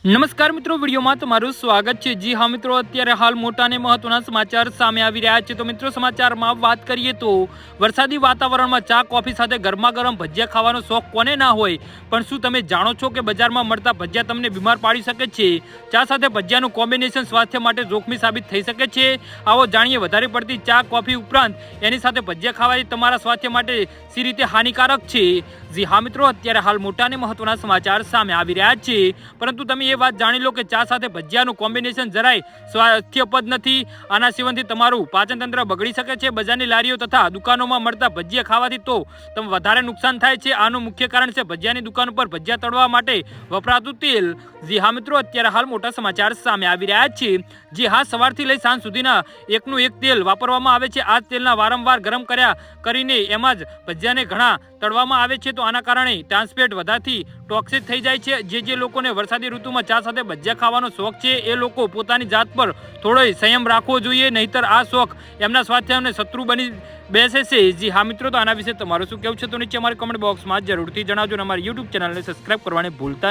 નમસ્કાર મિત્રો, વિડીયોમાં તમારું સ્વાગત છે। જી હા મિત્રો, અત્યારે હાલ મોટા અને મહત્વના સમાચાર સામે આવી રહ્યા છે। તો મિત્રો, સમાચારમાં વાત કરીએ તો વરસાદી વાતાવરણમાં ચા કોફી સાથે ગરમા ગરમ ભજીયા ખાવાનો શોખ કોને ના હોય, પણ શું તમે જાણો છો કે બજારમાં મળતા ભજીયા તમને બીમાર પાડી શકે છે? ચા સાથે ભજીયાનું કોમ્બિનેશન સ્વાસ્થ્ય માટે જોખમી સાબિત થઈ શકે છે। આવો જાણીએ વધારે પડતી ચા કોફી ઉપરાંત એની સાથે ભજીયા ખાવાથી તમારા સ્વાસ્થ્ય માટે સી રીતે હાનિકારક છે। જી હા મિત્રો, અત્યારે હાલ મોટા અને મહત્વના સમાચાર સામે આવી રહ્યા છે, પરંતુ તમે એ વાત જાણી લો કે ચા સાથે ભજીયાનું કોમ્બિનેશન જરાય સ્વાસ્થ્યપ્રદ નથી। આના સેવનથી તમારું પાચન તંત્ર બગડી શકે છે। બજારની લારીઓ તથા દુકાનોમાં મળતા ભજીયા ખાવાથી તો તમને વધારે નુકસાન થાય છે। આનું મુખ્ય કારણ છે ભજીયાની દુકાન પર ભજીયા તળવા માટે વપરાતું તેલ। જી હા મિત્રો, અત્યારે હાલ મોટા સમાચાર સામે આવી રહ્યા છે। જી હા, સવારથી લઈ સાંજ સુધીના એકનું એક તેલ વાપરવામાં આવે છે। આ તેલના વારંવાર ગરમ કરીને એમાં જ ભજીયાને ઘણા તળવામાં આવે છે, તો આના કારણે ટ્રાન્સફેટ વધારથી ટોક્સિક થઈ જાય છે। જે લોકોને વરસાદી ઋતુમાં ચા સાથે ભજીયા ખાવાનો શોખ છે, એ લોકો પોતાની જાત પર થોડો સંયમ રાખવો જોઈએ, નહીતર આ શોખ એમના સ્વાસ્થ્યને શત્રુ બની બેસે છે। જી હા મિત્રો, તો આના વિશે તમારું શું કહેવું છે તો નીચે અમારી કમેન્ટ બોક્સમાં જરૂરથી જણાવજો અને અમારી યુટ્યુબ ચેનલને સબસ્ક્રાઇબ કરવાને ભૂલતા નહીં।